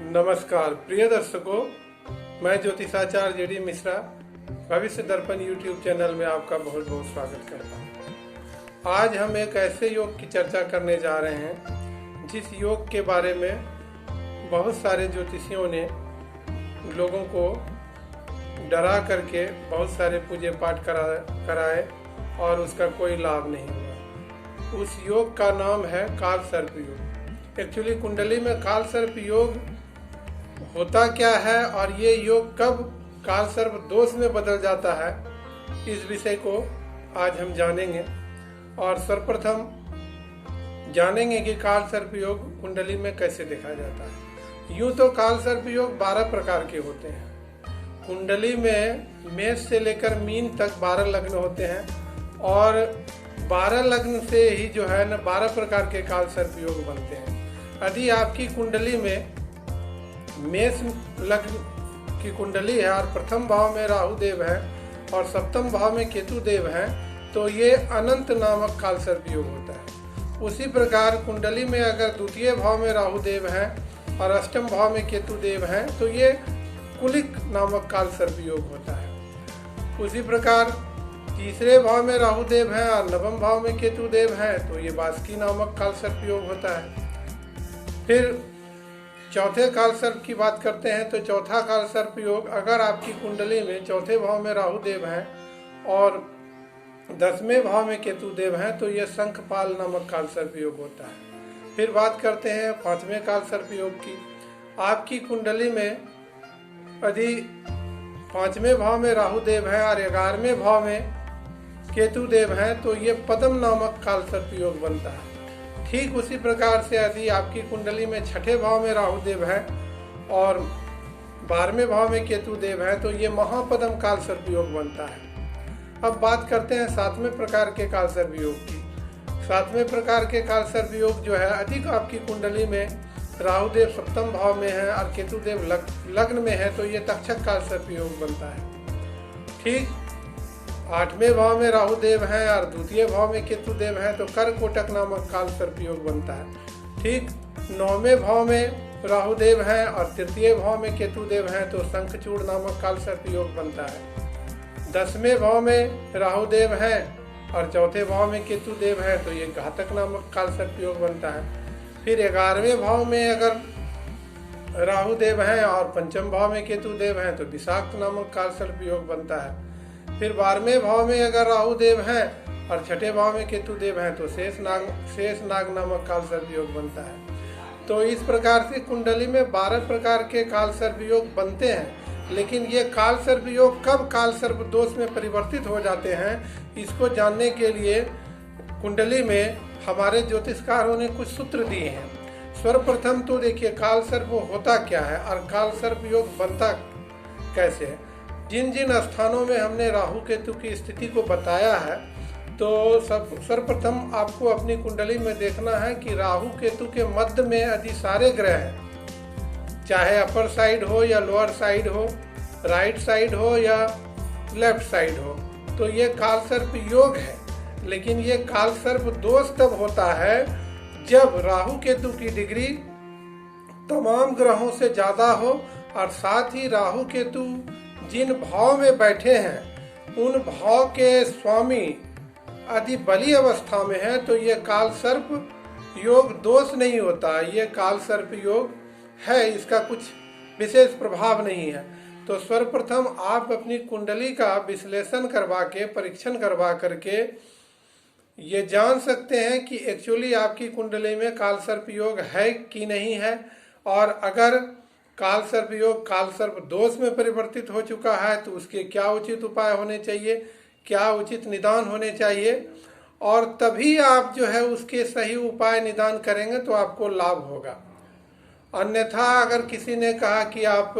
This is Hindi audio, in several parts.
नमस्कार प्रिय दर्शकों, मैं ज्योतिषाचार्य जेडी मिश्रा भविष्य दर्पण यूट्यूब चैनल में आपका बहुत बहुत स्वागत करता हूँ। आज हम एक ऐसे योग की चर्चा करने जा रहे हैं जिस योग के बारे में बहुत सारे ज्योतिषियों ने लोगों को डरा करके बहुत सारे पूजे पाठ कराए और उसका कोई लाभ नहीं हुआ। उस योग का नाम है काल सर्प योग। एक्चुअली कुंडली में काल सर्प योग होता क्या है और ये योग कब काल सर्प दोष में बदल जाता है, इस विषय को आज हम जानेंगे। और सर्वप्रथम जानेंगे कि काल सर्प योग कुंडली में कैसे देखा जाता है। यूं तो काल सर्प योग 12 प्रकार के होते हैं। कुंडली में मेष से लेकर मीन तक 12 लग्न होते हैं और 12 लग्न से ही जो है ना 12 प्रकार के काल सर्प योग बनते हैं। यदि आपकी कुंडली में मेष लग्न की कुंडली है और प्रथम भाव में राहु देव है और सप्तम भाव में केतु देव है तो ये अनंत नामक काल सर्प योग होता है। उसी प्रकार कुंडली में अगर द्वितीय भाव में राहु देव है और अष्टम भाव में केतु देव है तो ये कुलिक नामक काल सर्प योग होता है। उसी प्रकार तीसरे भाव में राहु देव है और नवम भाव में केतु देव है तो ये बास्की नामक काल सर्प योग होता है। फिर चौथे काल सर्प की बात करते हैं तो चौथा काल सर्प योग अगर आपकी कुंडली में चौथे भाव में राहु देव है और 10वें भाव में केतु देव है तो यह शंखपाल नामक काल सर्प योग होता है। फिर बात करते हैं 5वें काल सर्प योग की। आपकी कुंडली में यदि 5वें भाव में राहु देव है और 11वें भाव में केतु देव है तो ये पद्म नामक काल सर्प योग बनता है। ठीक उसी प्रकार से यदि आपकी कुंडली में 6ठे भाव में राहु देव है और 12वें भाव में केतु देव है तो ये महापद्म काल सर्प योग बनता है। अब बात करते हैं 7वें प्रकार के काल सर्प योग की। 7वें प्रकार के काल सर्प योग जो है अधिक आपकी कुंडली में राहु देव सप्तम भाव में है और केतु देव लग्न में है तो ये तक्षक काल सर्प योग बनता है। ठीक 8वें भाव में राहु देव है और द्वितीय भाव में केतु देव है तो करकोटक नामक काल सर्प योग बनता है। ठीक 9वें भाव में राहु देव है और तृतीय भाव में केतु देव है तो शंखचूड़ नामक काल सर्प योग बनता है। 10वें भाव में राहु देव है और चौथे भाव में केतु देव है तो ये घातक नामक काल सर्प योग बनता है। फिर 11वें भाव में अगर राहु देव है और पंचम भाव में केतु देव है तो विषाक्त नामक काल सर्प योग बनता है। फिर 12वें भाव में अगर राहु देव है और 6ठे भाव में केतु देव है तो शेष नाग नामक काल सर्प योग बनता है। तो इस प्रकार से कुंडली में 12 प्रकार के काल सर्प योग बनते हैं। लेकिन ये काल सर्प योग कब काल सर्प दोष में परिवर्तित हो जाते हैं, इसको जानने के लिए कुंडली में हमारे ज्योतिषकारों ने कुछ सूत्र दिए हैं। सर्वप्रथम तो देखिए काल सर्प होता क्या है और काल सर्प योग बनता कैसे है। जिन जिन स्थानों में हमने राहु केतु की स्थिति को बताया है तो सर्वप्रथम आपको अपनी कुंडली में देखना है कि राहु केतु के मध्य में यदि सारे ग्रह हैं, चाहे अपर साइड हो या लोअर साइड हो, राइट साइड हो या लेफ्ट साइड हो, तो ये काल सर्प योग है। लेकिन ये काल सर्प दोष तब होता है जब राहु केतु की डिग्री तमाम ग्रहों से ज़्यादा हो और साथ ही राहु केतु जिन भाव में बैठे हैं उन भाव के स्वामी यदि बली अवस्था में है तो ये काल सर्प योग दोष नहीं होता, ये काल सर्प योग है, इसका कुछ विशेष प्रभाव नहीं है। तो सर्वप्रथम आप अपनी कुंडली का विश्लेषण करवा के परीक्षण करवा करके ये जान सकते हैं कि एक्चुअली आपकी कुंडली में काल सर्प योग है कि नहीं है, और अगर काल सर्प योग काल सर्प दोष में परिवर्तित हो चुका है तो उसके क्या उचित उपाय होने चाहिए, क्या उचित निदान होने चाहिए, और तभी आप जो है उसके सही उपाय निदान करेंगे तो आपको लाभ होगा। अन्यथा अगर किसी ने कहा कि आप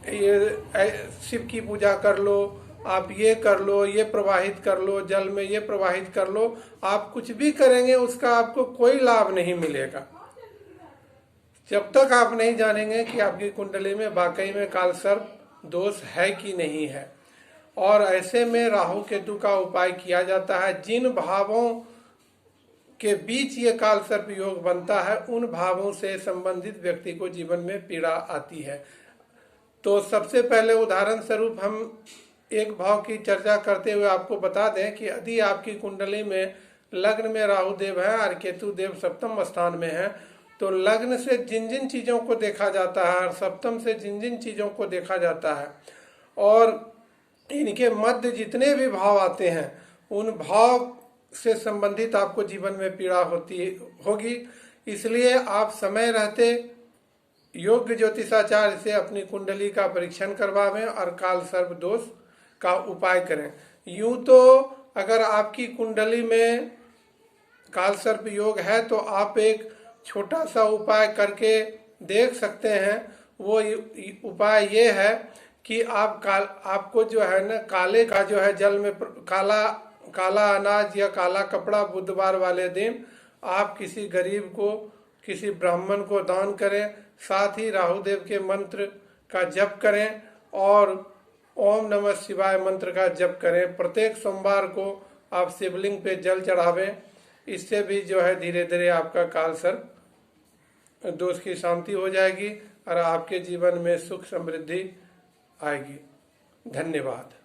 ये शिव की पूजा कर लो, आप ये कर लो, ये प्रवाहित कर लो, जल में ये प्रवाहित कर लो, आप कुछ भी करेंगे उसका आपको कोई लाभ नहीं मिलेगा जब तक आप नहीं जानेंगे कि आपकी कुंडली में वाकई में काल सर्प दोष है कि नहीं है। और ऐसे में राहु केतु का उपाय किया जाता है। जिन भावों के बीच ये काल सर्प योग बनता है, उन भावों से संबंधित व्यक्ति को जीवन में पीड़ा आती है। तो सबसे पहले उदाहरण स्वरूप हम एक भाव की चर्चा करते हुए आपको बता दें कि यदि आपकी कुंडली में लग्न में राहु देव है और केतु देव सप्तम स्थान में है, तो लग्न से जिन जिन चीजों को देखा जाता है और सप्तम से जिन जिन चीजों को देखा जाता है और इनके मध्य जितने भी भाव आते हैं, उन भाव से संबंधित आपको जीवन में पीड़ा होगी। इसलिए आप समय रहते योग्य ज्योतिषाचार्य से अपनी कुंडली का परीक्षण करवावें और काल सर्प दोष का उपाय करें। यूं तो अगर आपकी कुंडली में काल सर्प योग है तो आप एक छोटा सा उपाय करके देख सकते हैं। वो उपाय ये है कि आपको जो है ना, काले का जो है जल में काला अनाज या काला कपड़ा बुधवार वाले दिन आप किसी गरीब को, किसी ब्राह्मण को दान करें। साथ ही राहुदेव के मंत्र का जप करें और ओम नमः शिवाय मंत्र का जप करें। प्रत्येक सोमवार को आप शिवलिंग पे जल चढ़ावें। इससे भी जो है धीरे धीरे आपका काल सर्प दोष की शांति हो जाएगी और आपके जीवन में सुख समृद्धि आएगी। धन्यवाद।